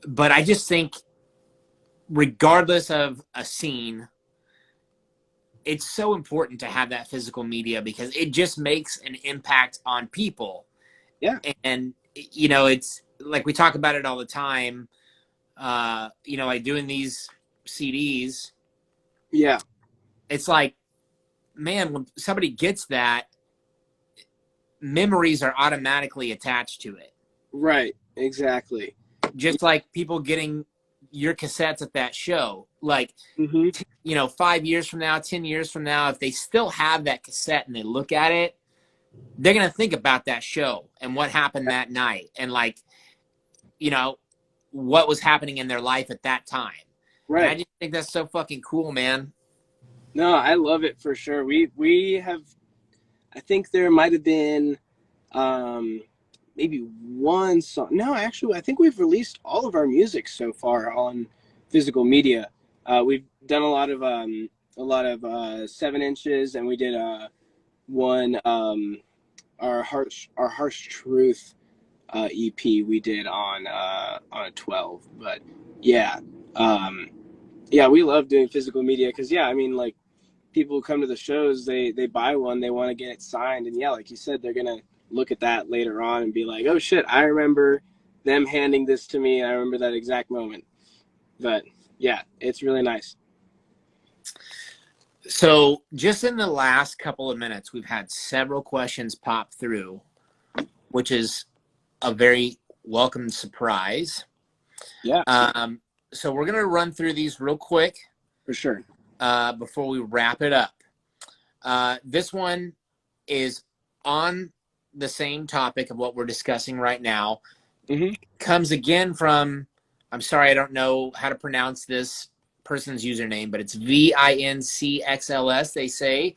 But I just think, regardless of a scene, it's so important to have that physical media because it just makes an impact on people. Yeah. And, it's like we talk about it all the time, like doing these CDs. Yeah. It's like, man, when somebody gets that, memories are automatically attached to it. Right. Exactly. Just like people getting your cassettes at that show. Like, Hmm. 5 years from now, 10 years from now, if they still have that cassette and they look at it, they're going to think about that show and what happened that night and, like, what was happening in their life at that time. Right. And I just think that's so fucking cool, man. No, I love it for sure. We have, I think there might have been maybe one song. No, actually, I think we've released all of our music so far on physical media. We've done a lot of a lot of 7 inches, and we did one our harsh truth EP we did on a 12. But yeah, um, yeah, we love doing physical media because yeah, I mean like people who come to the shows, they buy one, they want to get it signed, and yeah, like you said, they're gonna look at that later on and be like, oh shit, I remember them handing this to me. I remember that exact moment. But yeah, it's really nice. So just in the last couple of minutes, we've had several questions pop through, which is a very welcome surprise. Yeah, So we're going to run through these real quick for sure. before we wrap it up. This one is on the same topic of what we're discussing right now. Mm-hmm. Comes again from, I'm sorry, I don't know how to pronounce this person's username, but it's VINCXLS. They say,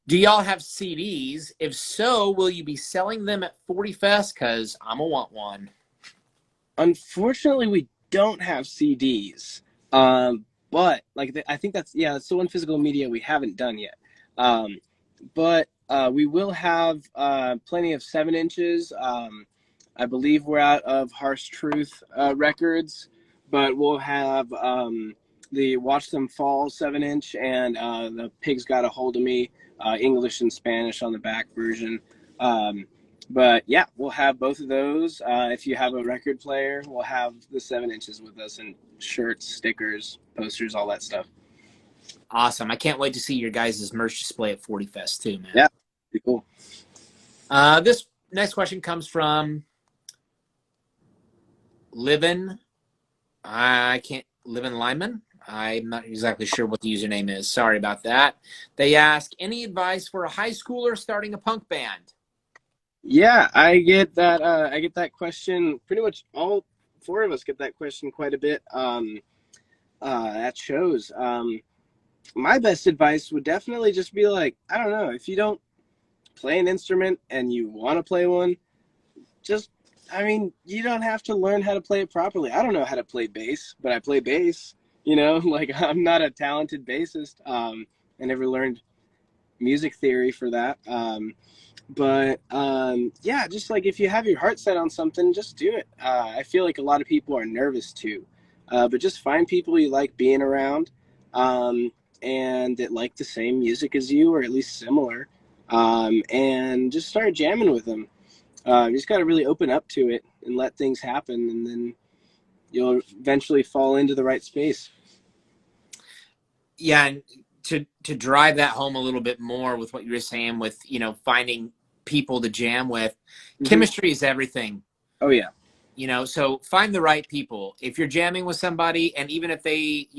do y'all have CDs? If so, will you be selling them at 40 Fest? Because I'm going to want one. Unfortunately, we don't have CDs. But like I think that's the one physical media we haven't done yet. But we will have plenty of 7 inches. I believe we're out of Harsh Truth Records, but we'll have the Watch Them Fall 7 inch and the Pigs Got a Hold of Me, English and Spanish on the back version. But yeah, we'll have both of those. If you have a record player, we'll have the 7 inches with us, and shirts, stickers, posters, all that stuff. Awesome. I can't wait to see your guys' merch display at 40 Fest too, man. Yeah, pretty cool. This next question comes from Livin Lyman. I'm not exactly sure what the username is. Sorry about that. They ask, any advice for a high schooler starting a punk band? Yeah, I get that. I get that question. Pretty much all four of us get that question quite a bit at shows. My best advice would definitely just be like, I don't know, if you don't play an instrument and you want to play one, you don't have to learn how to play it properly. I don't know how to play bass, but I play bass. Like I'm not a talented bassist. I never learned music theory for that. Yeah, just like if you have your heart set on something, just do it. I feel like a lot of people are nervous too, but just find people you like being around, and that like the same music as you, or at least similar, and just start jamming with them. You just got to really open up to it and let things happen, and then you'll eventually fall into the right space. Yeah, and to drive that home a little bit more with what you were saying with, finding people to jam with, Mm-hmm. Chemistry is everything. Oh, yeah. So find the right people. If you're jamming with somebody, and even if they,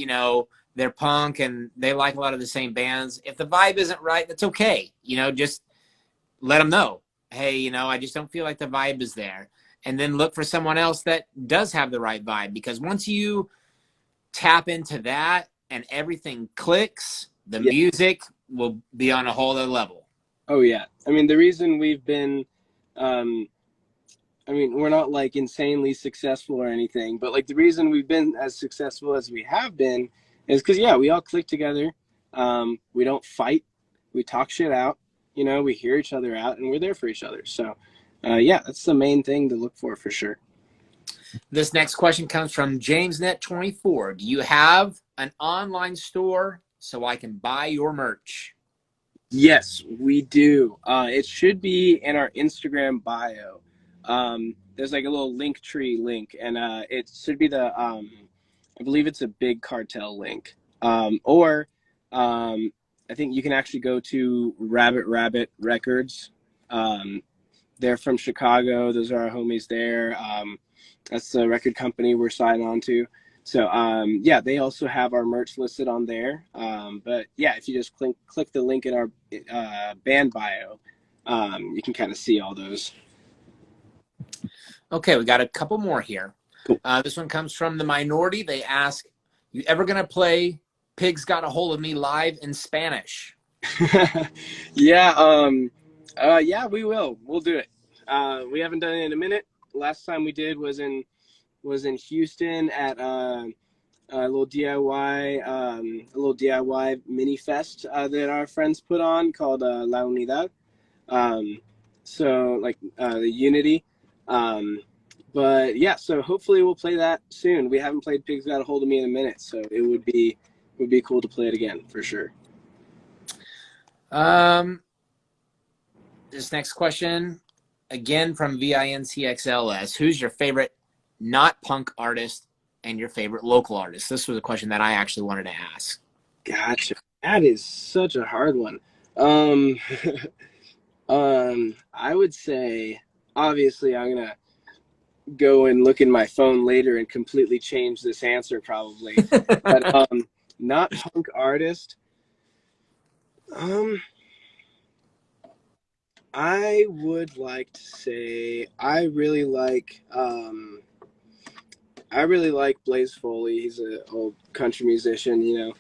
they're punk and they like a lot of the same bands, if the vibe isn't right, that's okay. Just let them know. Hey, I just don't feel like the vibe is there. And then look for someone else that does have the right vibe. Because once you tap into that and everything clicks, the music will be on a whole other level. Oh, yeah. I mean, the reason we've been, we're not like insanely successful or anything, but like the reason we've been as successful as we have been is because, yeah, we all click together. We don't fight. We talk shit out. We hear each other out, and we're there for each other. So, yeah, that's the main thing to look for sure. This next question comes from JamesNet24. Do you have an online store so I can buy your merch? Yes, we do. It should be in our Instagram bio. There's like a little Linktree link, and it should be I believe it's a Big Cartel link. Or I think you can actually go to Rabbit Records. They're from Chicago. Those are our homies there. That's the record company we're signed on to. So, yeah, they also have our merch listed on there. But, yeah, if you just click the link in our band bio, you can kind of see all those. Okay, we got a couple more here. Cool. This one comes from The Minority. They ask, you ever going to play Pigs Got a Hold of Me live in Spanish? Yeah, yeah, we will. We'll do it. We haven't done it in a minute. Last time we did was in Houston at a little DIY mini fest that our friends put on called La Unidad. Um, so like the Unity. Um, but yeah, so hopefully we'll play that soon. We haven't played Pigs Got a Hold of Me in a minute, so it would be cool to play it again for sure. This next question, again from VINCXLS. Who's your favorite not punk artist and your favorite local artist? This was a question that I actually wanted to ask. Gotcha. That is such a hard one. Um, I would say, obviously, I'm gonna go and look in my phone later and completely change this answer probably. But not punk artist. Um, I would like to say I really like Blaze Foley. He's an old country musician, you know.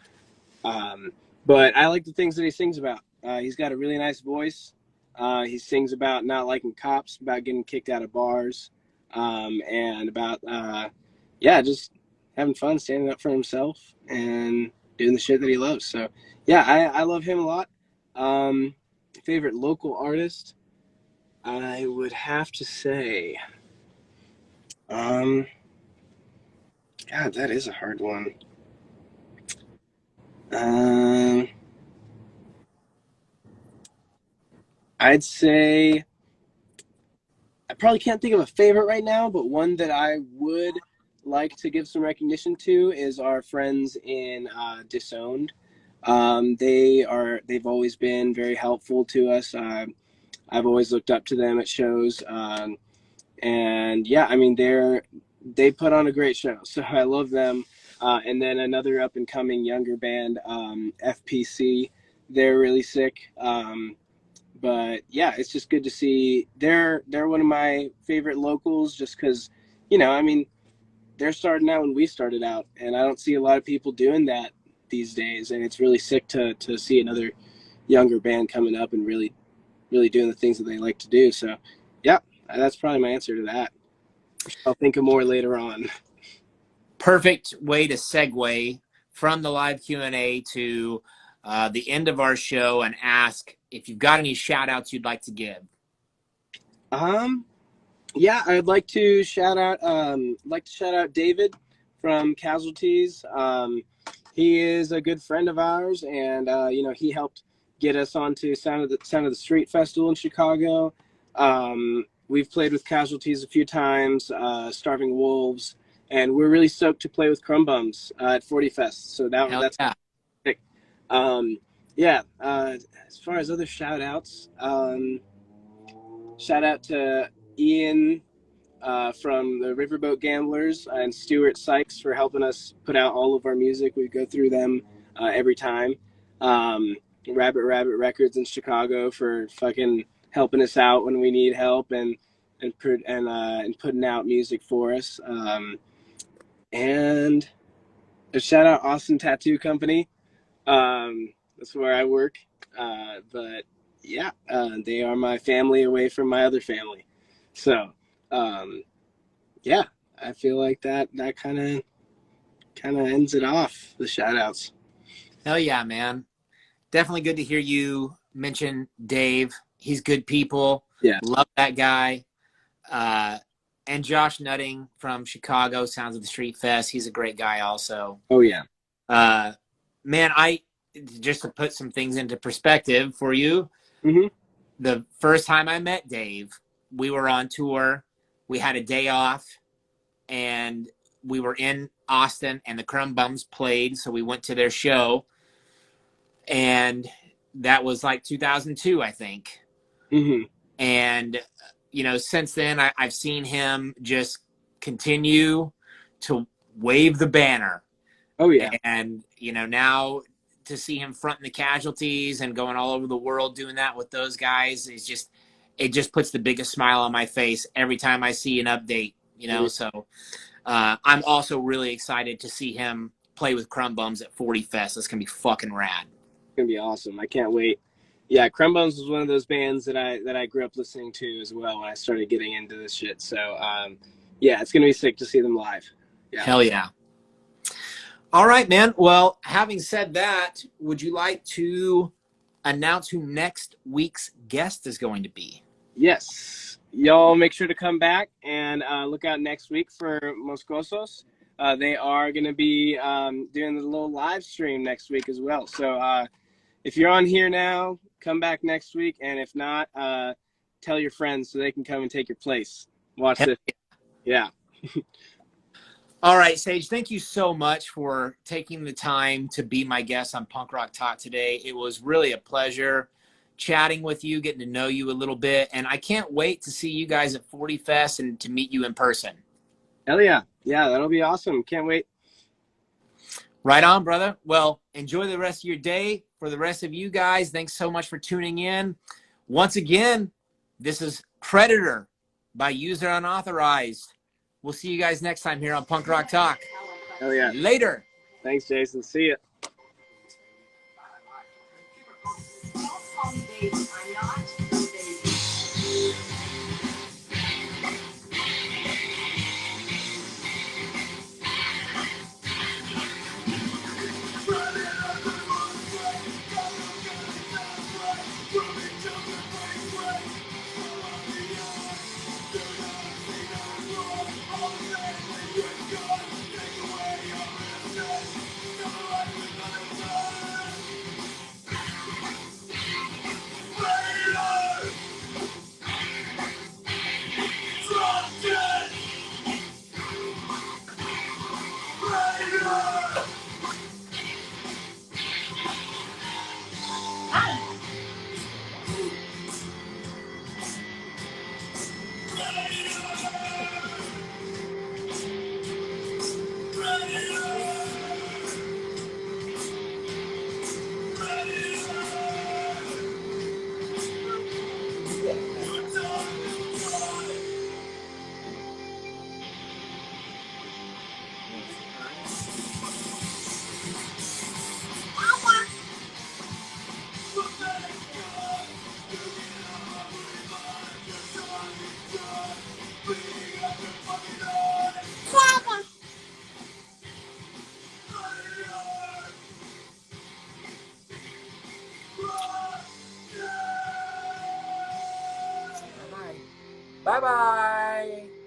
But I like the things that he sings about. He's got a really nice voice. He sings about not liking cops, about getting kicked out of bars, and about yeah, just having fun, standing up for himself, and doing the shit that he loves. So yeah, I love him a lot. Um, Favorite local artist, I would have to say, um, God, that is a hard one. Um, I'd say I probably can't think of a favorite right now, but one that I would like to give some recognition to is our friends in Disowned. They've always been very helpful to us. I've always looked up to them at shows, and yeah, I mean they put on a great show, so I love them. And then another up and coming younger band, FPC. They're really sick. But yeah, it's just good to see. They're one of my favorite locals, just because, you know, I mean, they're starting out when we started out, and I don't see a lot of people doing that these days, and it's really sick to see another younger band coming up and really doing the things that they like to do. So yeah, that's probably my answer to that. I'll think of more later on. Perfect way to segue from the live Q&A to the end of our show and ask if you've got any shout outs you'd like to give. Yeah, I'd like to shout out David from Casualties. He is a good friend of ours, and you know, he helped get us onto Sound of the Street Festival in Chicago. We've played with Casualties a few times, Starving Wolves, and we're really stoked to play with Crumb Bums at 40 Fest. So that's yeah. sick. Yeah. As far as other shout outs, shout out to Ian from the Riverboat Gamblers and Stuart Sykes for helping us put out all of our music. We go through them every time. Rabbit Records in Chicago for fucking helping us out when we need help and putting out music for us. And a shout out Austin Tattoo Company. That's where I work. But yeah, they are my family away from my other family. So yeah, I feel like that kind of ends it off, the shout outs. Hell yeah, man. Definitely good to hear you mention Dave. He's good people. Yeah. Love that guy. And Josh Nutting from Chicago, Sounds of the Street Fest. He's a great guy also. Oh yeah. Man, just to put some things into perspective for you, Mm-hmm. the first time I met Dave, we were on tour. We had a day off, and we were in Austin, and the Crumb Bums played, so we went to their show, and that was like 2002, I think. Mm-hmm. And, you know, since then, I've seen him just continue to wave the banner. Oh yeah. And, you know, now to see him fronting the Casualties and going all over the world doing that with those guys is just, it just puts the biggest smile on my face every time I see an update, you know. So I'm also really excited to see him play with Crumb Bums at 40 Fest. That's going to be fucking rad. It's going to be awesome. I can't wait. Yeah, Crumb Bums was one of those bands that I grew up listening to as well when I started getting into this shit. So yeah, it's going to be sick to see them live. Yeah. Hell yeah. All right, man. Well, having said that, would you like to announce who next week's guest is going to be? Yes. Y'all make sure to come back and look out next week for Moscosos. They are going to be doing a little live stream next week as well. So if you're on here now, come back next week. And if not, tell your friends so they can come and take your place. Watch this. Yeah. All right, Sage, thank you so much for taking the time to be my guest on Punk Rock Talk today. It was really a pleasure chatting with you, getting to know you a little bit. And I can't wait to see you guys at 40 Fest and to meet you in person. Hell yeah. Yeah, that'll be awesome. Can't wait. Right on, brother. Well, enjoy the rest of your day. For the rest of you guys, thanks so much for tuning in. Once again, this is Predator by User Unauthorized. We'll see you guys next time here on Punk Rock Talk. Hell yeah. Later. Thanks, Jason. See ya. Bye-bye.